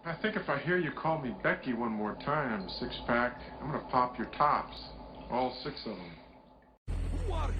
I think if I hear you call me Becky one more time, six-pack, I'm gonna pop your tops. All six of them. Who are you?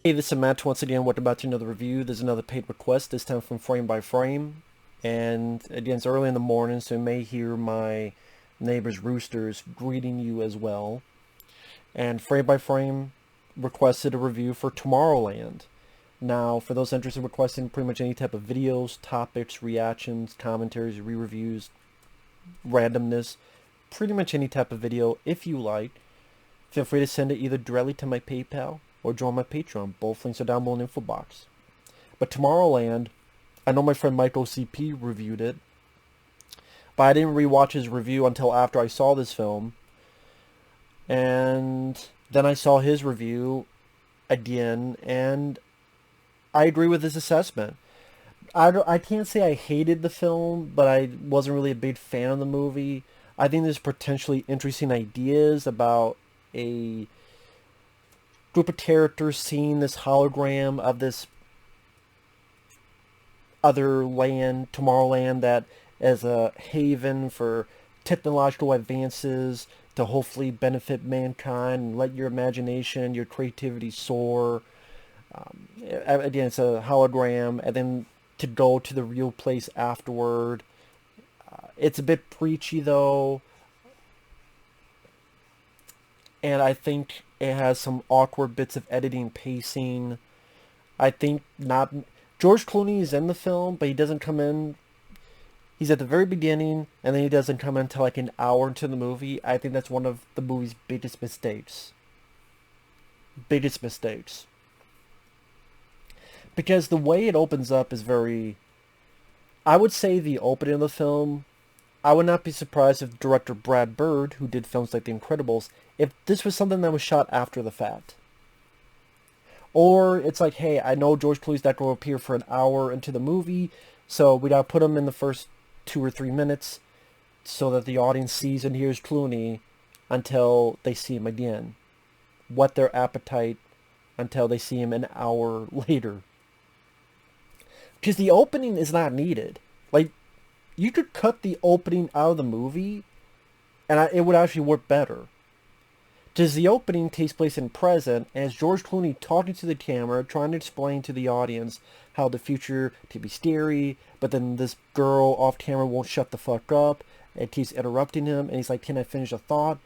Hey, this is Matt once again. Welcome back to another review. There's another paid request, this time from Frame by Frame. And again, it's early in the morning, so you may hear my neighbor's roosters greeting you as well. And Frame by Frame requested a review for Tomorrowland. Now, for those interested in requesting pretty much any type of videos, topics, reactions, commentaries, re-reviews, randomness, pretty much any type of video, if you like, feel free to send it either directly to my PayPal or join my Patreon. Both links are down below in the info box. But Tomorrowland, I know my friend Michael CP reviewed it, but I didn't rewatch his review until after I saw this film. And then I saw his review again, and I agree with his assessment. I can't say I hated the film, but I wasn't really a big fan of the movie. I think there's potentially interesting ideas about a group of characters seeing this hologram of this other land, Tomorrowland, that as a haven for technological advances to hopefully benefit mankind and let your imagination, your creativity soar. Again, it's a hologram, and then to go to the real place afterward. It's a bit preachy, though, and I think it has some awkward bits of editing, pacing. I think not... George Clooney is in the film, but he doesn't come in... He's at the very beginning, and then he doesn't come in until like an hour into the movie. I think that's one of the movie's biggest mistakes. Biggest mistakes. Because the way it opens up is very... I would say the opening of the film... I would not be surprised if director Brad Bird, who did films like The Incredibles, if this was something that was shot after the fact. Or it's like, hey, I know George Clooney's not going to appear for an hour into the movie, so we got to put him in the first 2 or 3 minutes so that the audience sees and hears Clooney until they see him again. Whet their appetite until they see him an hour later. Because the opening is not needed. Like, you could cut the opening out of the movie, and it would actually work better. Because the opening takes place in present, and it's George Clooney talking to the camera, trying to explain to the audience how the future can be scary, but then this girl off camera won't shut the fuck up, and keeps interrupting him, and he's like, can I finish a thought?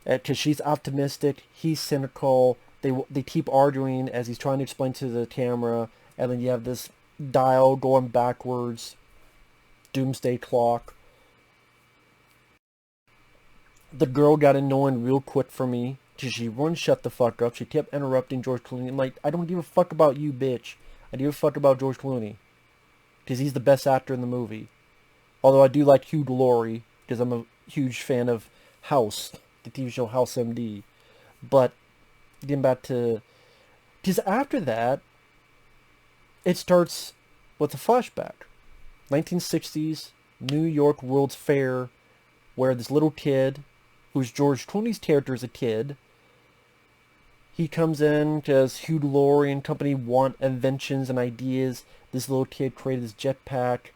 Because she's optimistic, he's cynical, they keep arguing as he's trying to explain to the camera, and then you have this dial going backwards, doomsday clock. The girl got annoying real quick for me because she wouldn't shut the fuck up. She kept interrupting George Clooney. I'm like, I don't give a fuck about you, bitch. I give a fuck about George Clooney because he's the best actor in the movie. Although I do like Hugh Laurie because I'm a huge fan of House, the TV show House MD. But getting back to... Because after that, it starts with a flashback. 1960s, New York World's Fair, where this little kid, who's George Clooney's character as a kid, He comes in because Hugh Laurie and company want inventions and ideas. This little kid created this jetpack.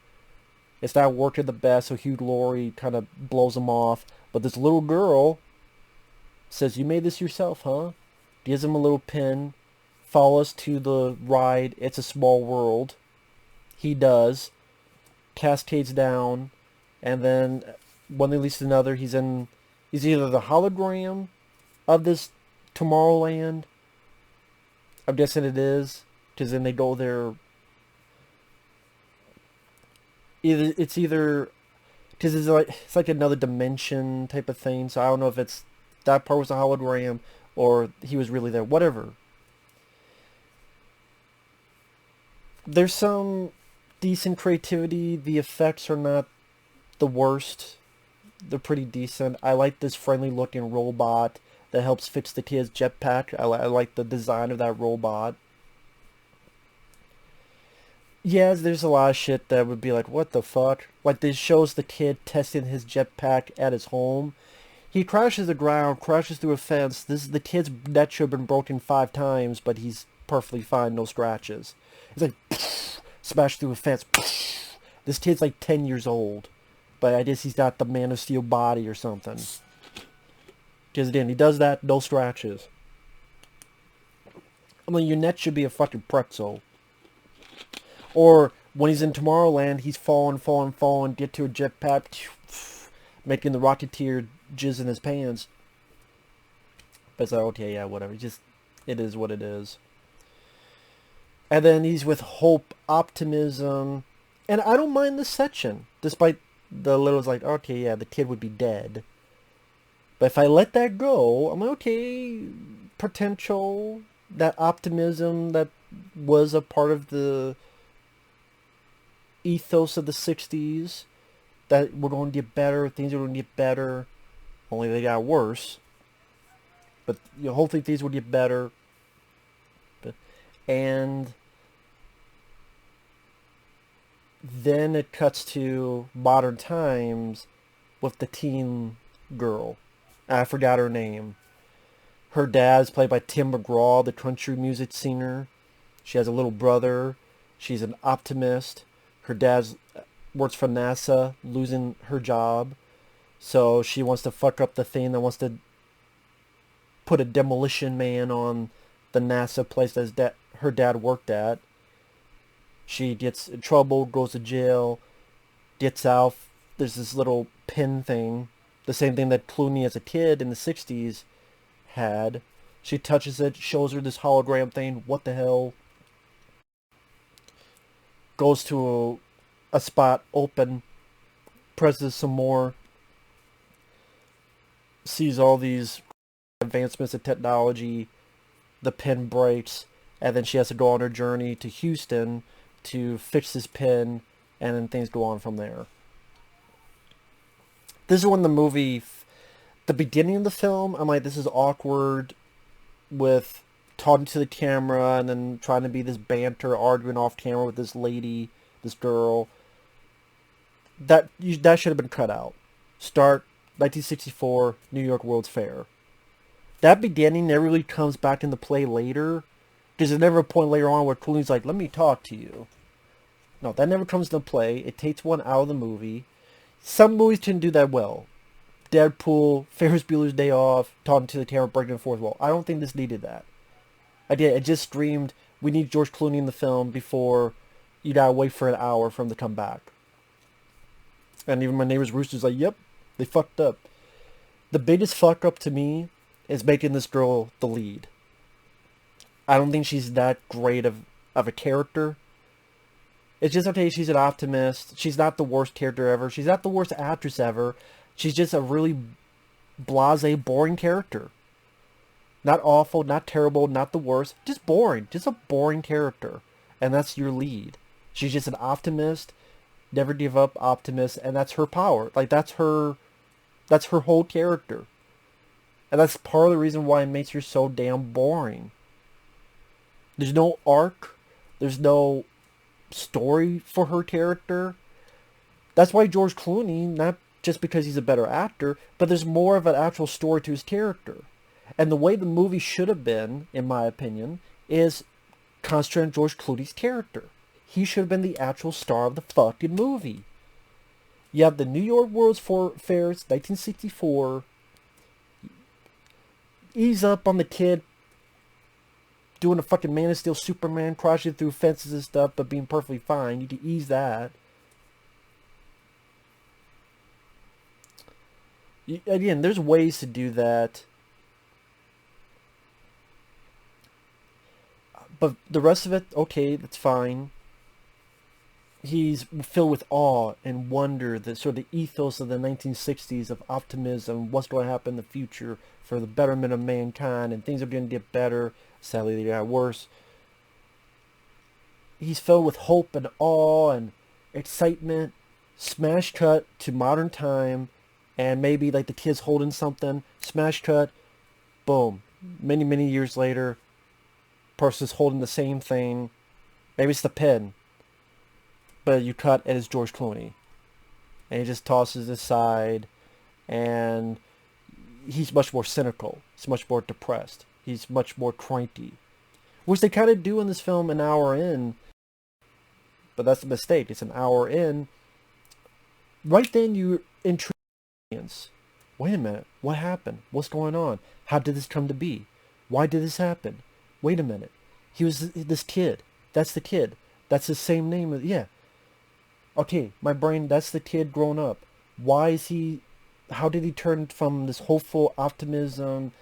It's not working the best, so Hugh Laurie kind of blows him off. But this little girl says, "You made this yourself, huh?" Gives him a little pin. Follow us to the ride. It's a small world. He does. Cascades down. And then one thing leads to another. He's either the hologram of this Tomorrowland. I'm guessing it is. Because then they go there. Either because it's like another dimension type of thing. So I don't know if it's that part was a hologram or he was really there. Whatever. There's some decent creativity. The effects are not the worst. They're pretty decent. I like this friendly looking robot that helps fix the kid's jetpack. I like the design of that robot. Yeah, there's a lot of shit that would be like, what the fuck? Like, this shows the kid testing his jetpack at his home. He crashes the ground, crashes through a fence. The kid's neck should have been broken 5 times, but he's perfectly fine, no scratches. It's like, smashed through a fence. This kid's like 10 years old. But I guess he's got the Man of Steel body or something. Because again, he does that, no scratches. I mean, your neck should be a fucking pretzel. Or when he's in Tomorrowland, he's falling, get to a jetpack, making the Rocketeer jizz in his pants. But it's like, okay, yeah, whatever. It is what it is. And then he's with hope, optimism, and I don't mind this section, despite the little's like, okay, yeah, the kid would be dead. But if I let that go, I'm like, okay, potential, that optimism that was a part of the ethos of the 60s, that we're going to get better, things are going to get better, only they got worse. But hopefully things will get better. And then it cuts to modern times with the teen girl. I forgot her name. Her dad's played by Tim McGraw, the country music singer. She has a little brother. She's an optimist. Her dad works for NASA, losing her job. So she wants to fuck up the thing that wants to put a demolition man on the NASA place that her dad worked at. She gets in trouble, goes to jail, gets out. There's this little pin thing. The same thing that Clooney as a kid in the 60s had. She touches it, shows her this hologram thing. What the hell? Goes to a spot open, presses some more, sees all these advancements in technology, the pin breaks, and then she has to go on her journey to Houston to fix this pin, and then things go on from there. This is when the movie, the beginning of the film, I'm like, this is awkward with talking to the camera and then trying to be this banter, arguing off camera with this lady, this girl. That should have been cut out. Start 1964 New York World's Fair. That beginning never really comes back into play later. Because there's never a point later on where Clooney's like, let me talk to you. No, that never comes into play. It takes one out of the movie. Some movies can do that well. Deadpool, Ferris Bueller's Day Off, talking to the camera, breaking the fourth wall. I don't think this needed that. It just screamed, we need George Clooney in the film before you gotta wait for an hour for him to come back. And even my neighbor's rooster's like, yep, they fucked up. The biggest fuck up to me is making this girl the lead. I don't think she's that great of a character. It's just, okay, she's an optimist. She's not the worst character ever. She's not the worst actress ever. She's just a really blasé, boring character. Not awful, not terrible, not the worst. Just boring. Just a boring character. And that's your lead. She's just an optimist. Never give up optimist. And that's her power. Like, that's her whole character. And that's part of the reason why it makes her so damn boring. There's no arc. There's no story for her character. That's why George Clooney, not just because he's a better actor, but there's more of an actual story to his character. And the way the movie should have been, in my opinion, is concentrate on George Clooney's character. He should have been the actual star of the fucking movie. You have the New York World's Fair, 1964. Ease up on the kid doing a fucking Man of Steel Superman, crashing through fences and stuff, but being perfectly fine. You can ease that. Again, there's ways to do that. But the rest of it, okay, that's fine. He's filled with awe and wonder, the sort of the ethos of the 1960s of optimism, what's going to happen in the future for the betterment of mankind, and things are going to get better. Sadly, they got worse. He's filled with hope and awe and excitement. Smash cut to modern time, and maybe like the kid's holding something. Smash cut, boom. Many, many years later, person's holding the same thing. Maybe it's the pen, but you cut and it's George Clooney, and he just tosses it aside, and he's much more cynical. He's much more depressed. He's much more cranky, which they kind of do in this film an hour in, but that's a mistake. It's an hour in. Right then you're intrigued. Wait a minute. What happened? What's going on? How did this come to be? Why did this happen? Wait a minute. He was this kid. That's the kid. That's his same name. Yeah. Okay, my brain, that's the kid grown up. Why is he... How did he turn from this hopeful optimism,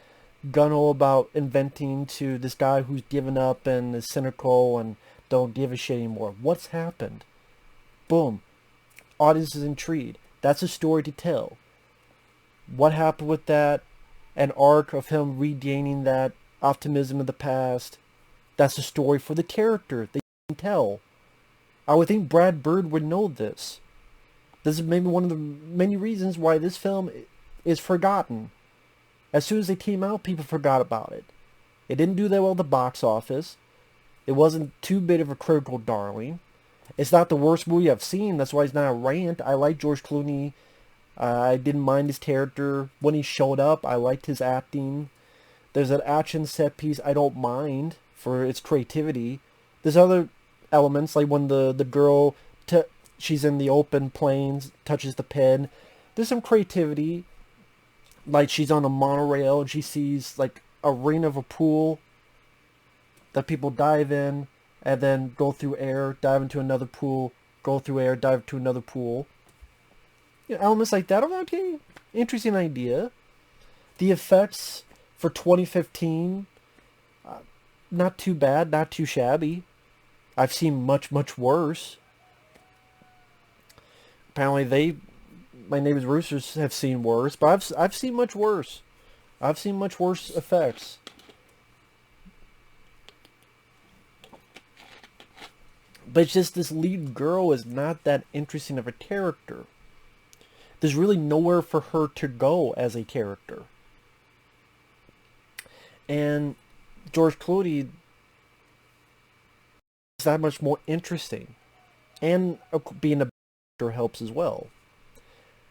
gun-ho about inventing, to this guy who's given up and is cynical and don't give a shit anymore? What's happened? Boom. Audience is intrigued. That's a story to tell. What happened with that? An arc of him regaining that optimism of the past. That's a story for the character that you can tell. I would think Brad Bird would know this. This is maybe one of the many reasons why this film is forgotten. As soon as it came out, people forgot about it. It didn't do that well at the box office. It wasn't too big of a critical darling. It's not the worst movie I've seen. That's why it's not a rant. I like George Clooney. I didn't mind his character. When he showed up, I liked his acting. There's an action set piece I don't mind for its creativity. There's other elements, like when the girl, she's in the open plains, touches the pen. There's some creativity. Like she's on a monorail and she sees like a ring of a pool that people dive in and then go through air, dive into another pool, go through air, dive to another pool. You know, elements like that. I'm like, okay, interesting idea. The effects for 2015, not too bad, not too shabby. I've seen much, much worse. Apparently my neighbor's roosters have seen worse, but I've seen much worse. I've seen much worse effects. But it's just this lead girl is not that interesting of a character. There's really nowhere for her to go as a character. And George Clooney is that much more interesting. And being a actor helps as well.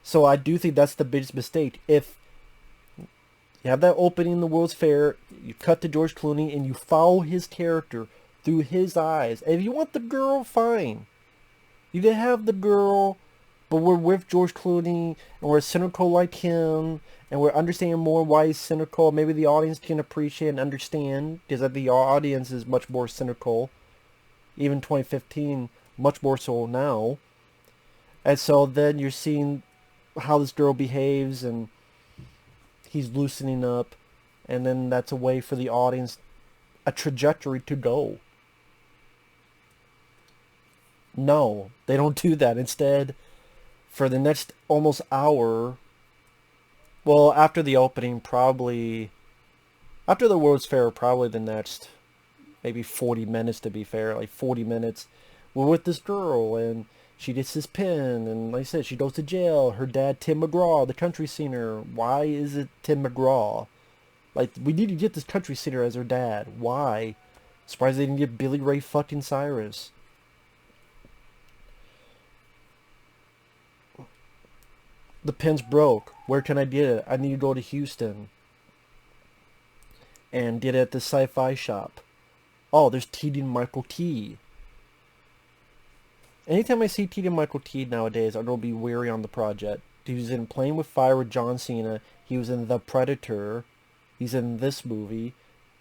So I do think that's the biggest mistake. If you have that opening in the World's Fair, you cut to George Clooney and you follow his character through his eyes. And if you want the girl, fine. You can have the girl, but we're with George Clooney and we're cynical like him and we're understanding more why he's cynical. Maybe the audience can appreciate and understand, because the audience is much more cynical. Even 2015, much more so now. And so then you're seeing how this girl behaves and he's loosening up, and then that's a way for the audience, a trajectory to go. No, they don't do that. Instead, for the next almost hour, well, after the opening, probably, after the World's Fair, probably the next, maybe 40 minutes to be fair, like 40 minutes, we're with this girl, and she gets this pin, and like I said, she goes to jail. Her dad, Tim McGraw, the country singer. Why is it Tim McGraw? Like, we need to get this country singer as her dad. Why? Surprised they didn't get Billy Ray fucking Cyrus. The pin's broke. Where can I get it? I need to go to Houston. and did it at the sci-fi shop. Oh, there's Keegan-Michael Key. Anytime I see Keegan-Michael Key nowadays, I'm going to be wary on the project. He was in Playing with Fire with John Cena. He was in The Predator. He's in this movie.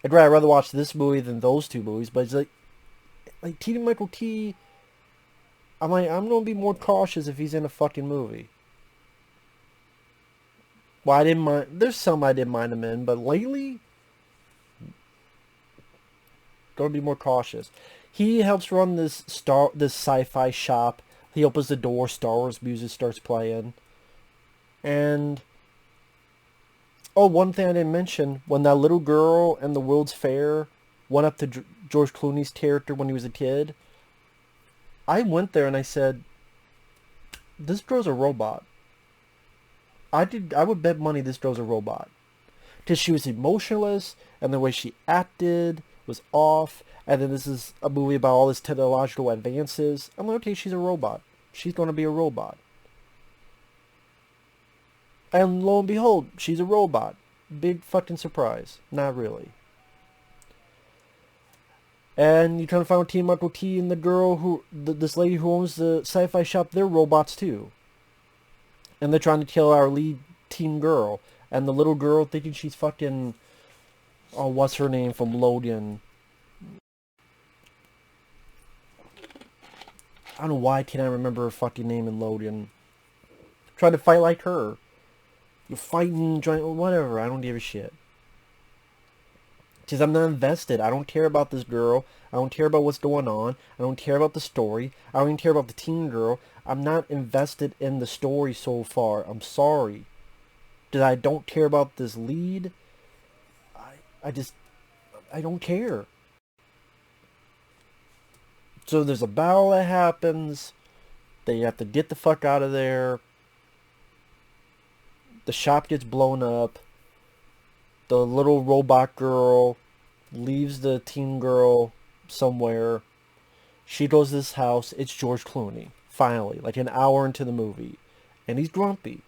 I'd rather watch this movie than those two movies, but it's like Keegan-Michael Key, I'm going to be more cautious if he's in a fucking movie. Well, I didn't mind, there's some I didn't mind him in, but lately, going to be more cautious. He helps run this sci-fi shop. He opens the door, Star Wars music starts playing. And oh, one thing I didn't mention, when that little girl in the World's Fair went up to George Clooney's character when he was a kid, I went there and I said, this girl's a robot. I would bet money this girl's a robot. Because she was emotionless, and the way she acted was off, and then this is a movie about all this technological advances. I'm like, okay, she's a robot. She's going to be a robot. And lo and behold, she's a robot. Big fucking surprise. Not really. And you kind of found Keegan-Michael Key and the girl this lady who owns the sci-fi shop, they're robots too. And they're trying to kill our lead teen girl. And the little girl thinking she's fucking, oh, what's her name from Logan? I don't know why can't I remember her fucking name in Logan. Trying to fight like her. You're fighting, whatever, I don't give a shit. Because I'm not invested. I don't care about this girl. I don't care about what's going on. I don't care about the story. I don't even care about the teen girl. I'm not invested in the story so far. I'm sorry. Because I don't care about this lead. I don't care. So there's a battle that happens. They have to get the fuck out of there. The shop gets blown up. The little robot girl leaves the teen girl somewhere. She goes to this house. It's George Clooney. Finally, like an hour into the movie. And he's grumpy.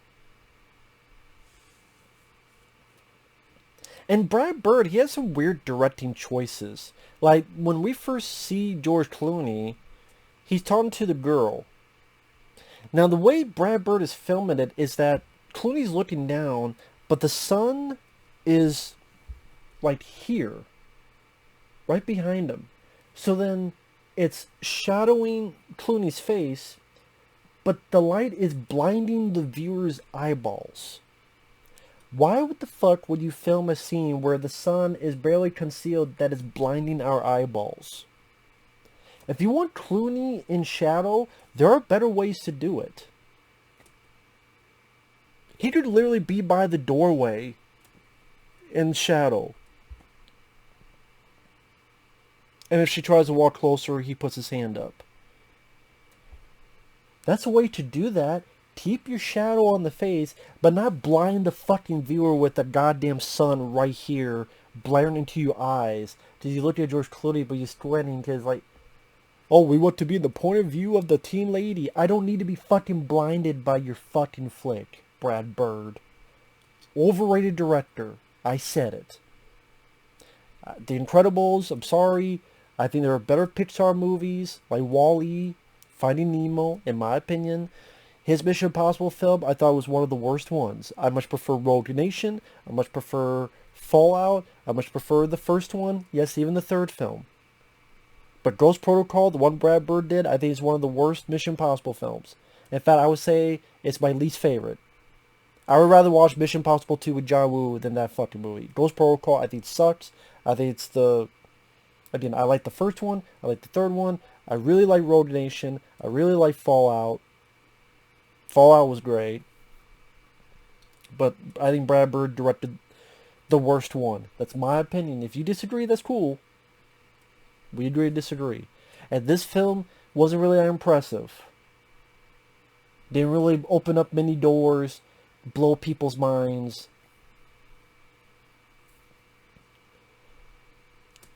And Brad Bird, he has some weird directing choices. Like, when we first see George Clooney, he's talking to the girl. Now, the way Brad Bird is filming it is that Clooney's looking down, but the sun is, like, here. Right behind him. So then, it's shadowing Clooney's face, but the light is blinding the viewer's eyeballs. Why would the fuck would you film a scene where the sun is barely concealed that is blinding our eyeballs? If you want Clooney in shadow, there are better ways to do it. He could literally be by the doorway in shadow. And if she tries to walk closer, he puts his hand up. That's a way to do that. Keep your shadow on the face, but not blind the fucking viewer with the goddamn sun right here, blaring into your eyes. Because you look at George Clooney, but you're squinting because, like, oh, we want to be in the point of view of the teen lady. I don't need to be fucking blinded by your fucking flick, Brad Bird. Overrated director. I said it. The Incredibles, I'm sorry. I think there are better Pixar movies, like Wall-E, Finding Nemo, in my opinion. His Mission Impossible film, I thought was one of the worst ones. I much prefer Rogue Nation. I much prefer Fallout. I much prefer the first one. Yes, even the third film. But Ghost Protocol, the one Brad Bird did, I think is one of the worst Mission Impossible films. In fact, I would say it's my least favorite. I would rather watch Mission Impossible 2 with John Woo than that fucking movie. Ghost Protocol, I think sucks. I think it's the... Again, I like the first one. I like the third one. I really like Rogue Nation. I really like Fallout. Fallout was great. But I think Brad Bird directed the worst one. That's my opinion. If you disagree, that's cool. We agree to disagree. And this film wasn't really that impressive. Didn't really open up many doors, blow people's minds.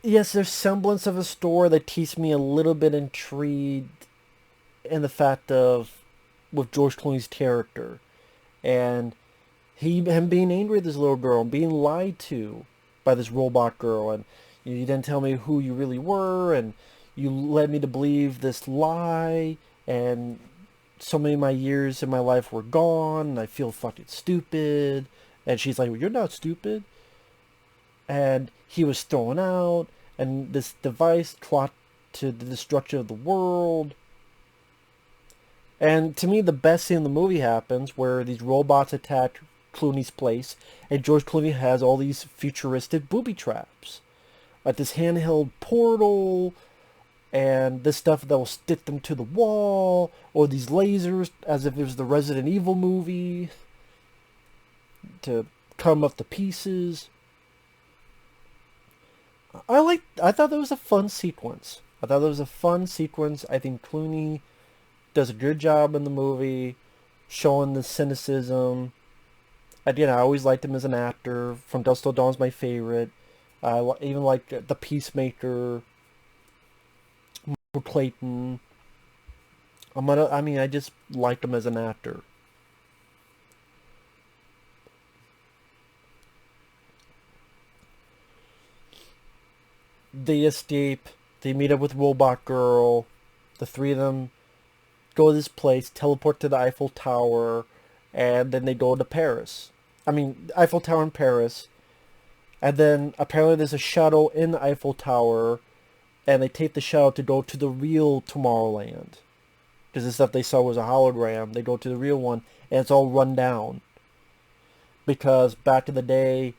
Yes, there's semblance of a story that keeps me a little bit intrigued in the fact of with George Clooney's character. And him being angry at this little girl, being lied to by this robot girl, and you didn't tell me who you really were, and you led me to believe this lie, and so many of my years in my life were gone, and I feel fucking stupid. And she's like, well, you're not stupid. And he was thrown out, and this device plot to the destruction of the world. And to me, the best scene in the movie happens where these robots attack Clooney's place, and George Clooney has all these futuristic booby traps. Like this handheld portal, and this stuff that will stick them to the wall, or these lasers, as if it was the Resident Evil movie, to cut them up to pieces. I thought that was a fun sequence. I think Clooney does a good job in the movie, showing the cynicism. Again, I always liked him as an actor. From Dusk Till Dawn's my favorite. I even like The Peacemaker, Michael Clayton. I just liked him as an actor. They escape. They meet up with Robot Girl. The three of them go to this place, teleport to the Eiffel Tower, and then they go to Paris. Eiffel Tower in Paris. And then apparently there's a shuttle in the Eiffel Tower, and they take the shuttle to go to the real Tomorrowland. Because the stuff they saw was a hologram. They go to the real one, and it's all run down. Because back in the day,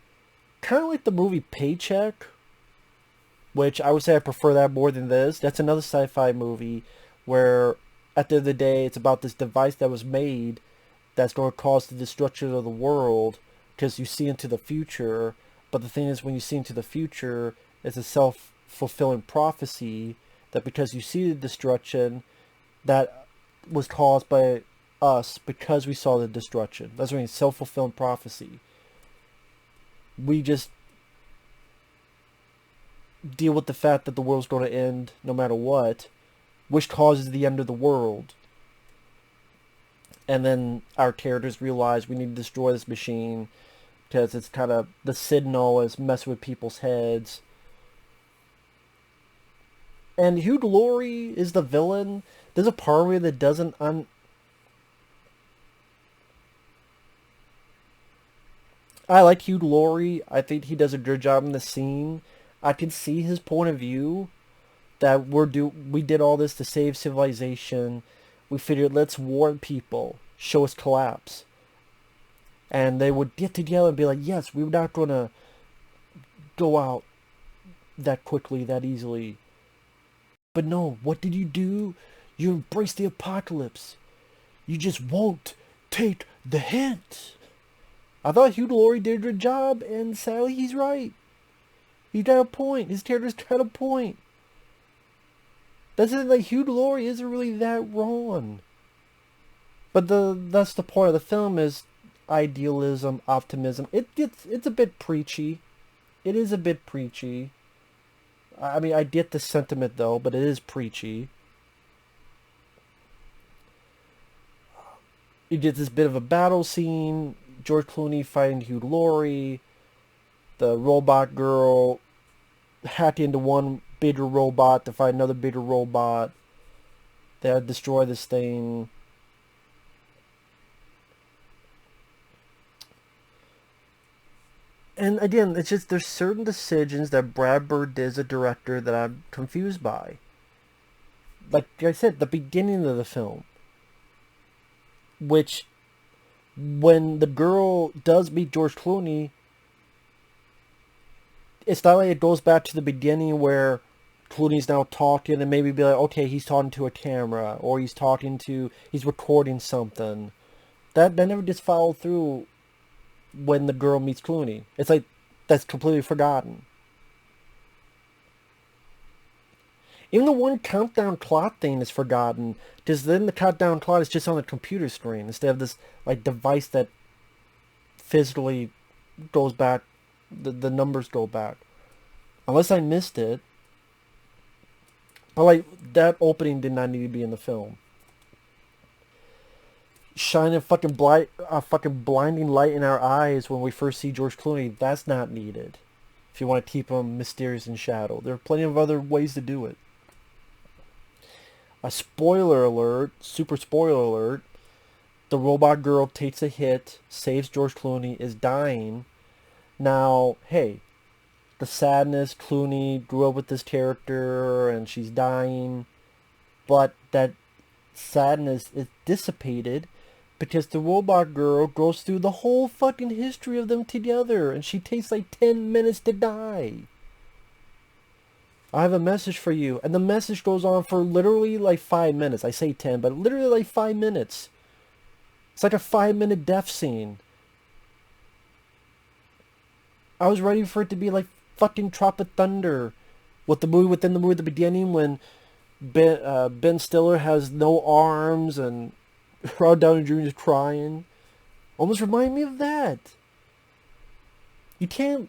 kind of like the movie Paycheck, which I would say I prefer that more than this. That's another sci-fi movie where at the end of the day, it's about this device that was made that's going to cause the destruction of the world because you see into the future. But the thing is, when you see into the future, it's a self-fulfilling prophecy that because you see the destruction, that was caused by us because we saw the destruction. That's what I mean, self-fulfilling prophecy. We just deal with the fact that the world's going to end no matter what, which causes the end of the world. And then our characters realize we need to destroy this machine because it's kind of, the signal is messing with people's heads. And Hugh Laurie is the villain. There's a part of me that doesn't I like Hugh Laurie. I think he does a good job in the scene. I can see his point of view that we did all this to save civilization. We figured let's warn people, show us collapse. And they would get together and be like, yes, we're not going to go out that quickly, that easily. But no, what did you do? You embrace the apocalypse. You just won't take the hint. I thought Hugh Laurie did a good job, and sadly he's right. He got a point. His character's got a point. That's it, like Hugh Laurie isn't really that wrong. But that's the point of the film is idealism, optimism. It's a bit preachy. It is a bit preachy. I get the sentiment though, but it is preachy. You get this bit of a battle scene. George Clooney fighting Hugh Laurie. The robot girl hacked into one bigger robot to fight another bigger robot. They had to destroy this thing. And again, it's just there's certain decisions that Brad Bird did as a director that I'm confused by. Like I said, the beginning of the film, which when the girl does meet George Clooney, it's not like it goes back to the beginning where Clooney's now talking and maybe be like, okay, he's talking to a camera or he's recording something. That never gets followed through when the girl meets Clooney. It's like that's completely forgotten. Even the one countdown clock thing is forgotten because then the countdown clock is just on the computer screen instead of this like device that physically goes back. The numbers go back. Unless I missed it. But like that opening did not need to be in the film. Shining fucking blinding light in our eyes when we first see George Clooney, that's not needed. if you want to keep them mysterious in shadow. There are plenty of other ways to do it. A spoiler alert, super spoiler alert, the robot girl takes a hit, saves George Clooney, is dying. Now, hey, the sadness, Clooney grew up with this character and she's dying, but that sadness is dissipated because the robot girl goes through the whole fucking history of them together and she takes like 10 minutes to die. I have a message for you. And the message goes on for literally like 5 minutes. I say 10, but literally like 5 minutes. It's like a 5-minute death scene. I was ready for it to be like fucking Tropic Thunder. With the movie within the movie at the beginning when Ben Stiller has no arms and Robert Downey Jr. is crying. Almost remind me of that. You can't...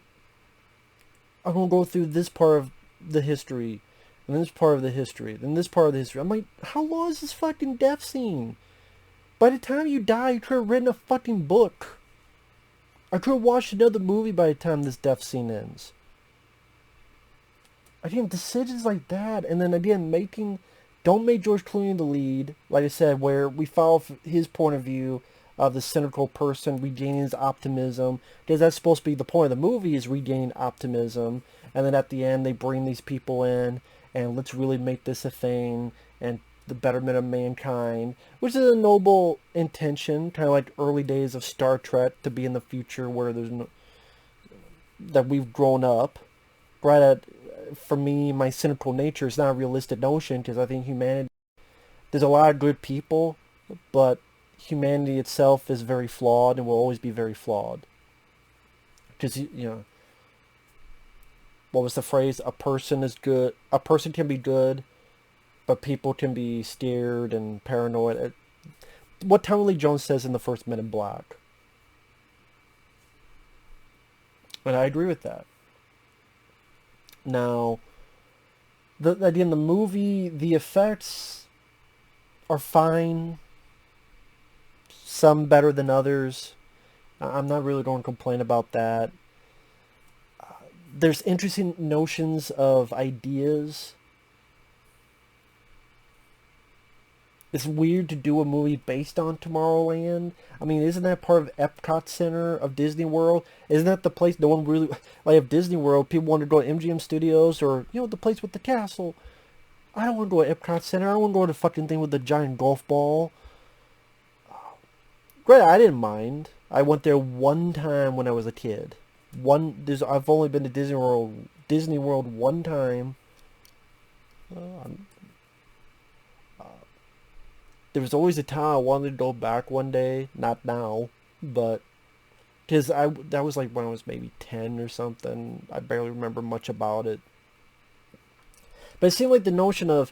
I'm going to go through this part of the history, and this part of the history, and this part of the history. I'm like, how long is this fucking death scene? By the time you die, you could have written a fucking book. I could have watched another movie by the time this death scene ends. Again, decisions like that, and then again, don't make George Clooney the lead, like I said, where we follow his point of view of the cynical person regaining his optimism, because that's supposed to be the point of the movie, is regaining optimism, and then at the end they bring these people in, and let's really make this a thing, and the betterment of mankind, which is a noble intention, kind of like early days of Star Trek, to be in the future where there's no, that we've grown up. For me, my cynical nature is not a realistic notion, because I think humanity, there's a lot of good people, but humanity itself is very flawed and will always be very flawed. Because, what was the phrase? A person can be good, but people can be scared and paranoid. What Tommy Lee Jones says in the first Men in Black. And I agree with that. Now, again, the movie, the effects are fine. Some better than others. I'm not really going to complain about that. There's interesting notions of ideas. It's weird to do a movie based on Tomorrowland. I mean, isn't that part of Epcot Center of Disney World? Isn't that the place no one really... Like, if Disney World, people want to go to MGM Studios or, the place with the castle. I don't want to go to Epcot Center. I don't want to go to the fucking thing with the giant golf ball. Great, I didn't mind. I went there one time when I was a kid. I've only been to Disney World one time. There was always a time I wanted to go back one day. Not now, but because that was like when I was maybe 10 or something. I barely remember much about it. But it seemed like the notion of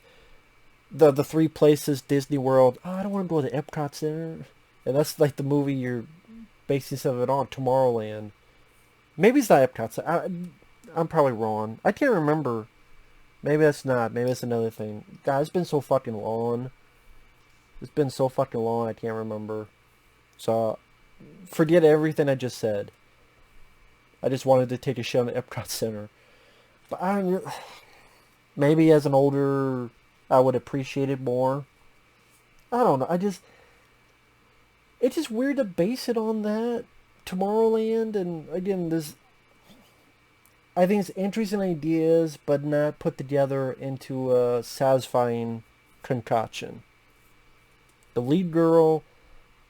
the three places, Disney World. Oh, I don't want to go to Epcot Center, and that's like the movie you're basing some of it on, Tomorrowland. Maybe it's not Epcot Center. I'm probably wrong. I can't remember. Maybe that's not. Maybe that's another thing. God, it's been so fucking long. It's been so fucking long, I can't remember. So, forget everything I just said. I just wanted to take a shot at Epcot Center. But maybe as an older, I would appreciate it more. I don't know. It's just weird to base it on that. Tomorrowland, and again, I think it's interesting ideas, but not put together into a satisfying concoction. The lead girl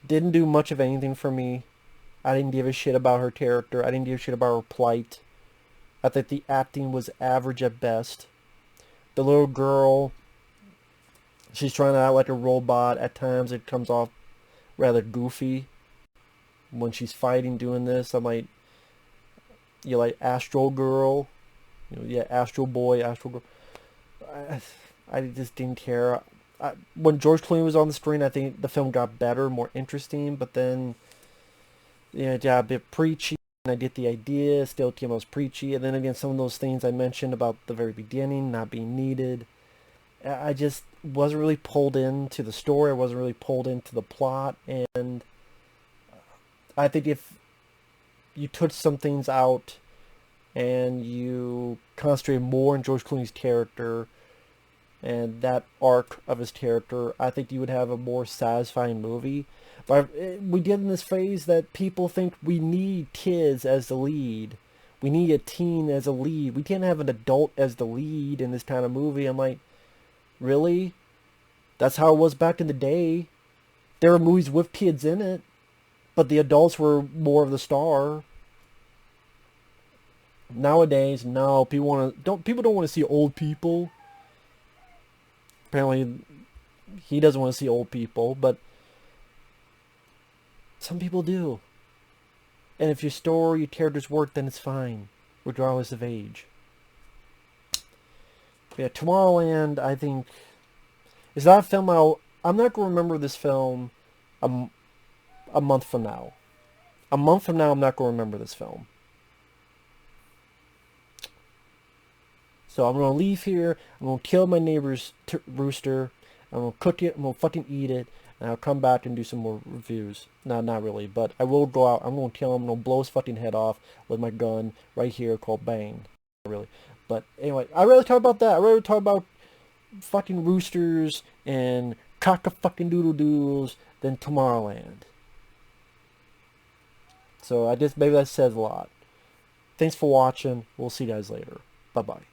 didn't do much of anything for me. I didn't give a shit about her character. I didn't give a shit about her plight. I think the acting was average at best. The little girl, she's trying to act like a robot. At times it comes off rather goofy. When she's fighting doing this, I'm like, you like Astro Girl? Astro Boy, Astro Girl. I just didn't care. When George Clooney was on the screen, I think the film got better, more interesting, but then it got a bit preachy, and I get the idea, still came out preachy, and then again, some of those things I mentioned about the very beginning not being needed. I just wasn't really pulled into the story, I wasn't really pulled into the plot, and I think if you took some things out, and you concentrate more on George Clooney's character and that arc of his character, I think you would have a more satisfying movie. But we get in this phase that people think we need kids as the lead. We need a teen as a lead. We can't have an adult as the lead in this kind of movie. I'm like, really? That's how it was back in the day. There were movies with kids in it, but the adults were more of the star. Nowadays, no, people don't want to see old people. Apparently, he doesn't want to see old people, but some people do. And if your story, your characters work, then it's fine, regardless of age. Yeah, Tomorrowland, I think, is not a film I'm not going to remember this film a month from now. A month from now, I'm not going to remember this film. So I'm going to leave here. I'm going to kill my neighbor's rooster. I'm going to cook it. I'm going to fucking eat it. And I'll come back and do some more reviews. No, not really. But I will go out. I'm going to kill him. I'm going to blow his fucking head off with my gun right here called Bang. Not really. But anyway, I'd rather talk about that. I'd rather talk about fucking roosters and cock-a-fucking-doodle-doodles than Tomorrowland. So I guess maybe that says a lot. Thanks for watching. We'll see you guys later. Bye-bye.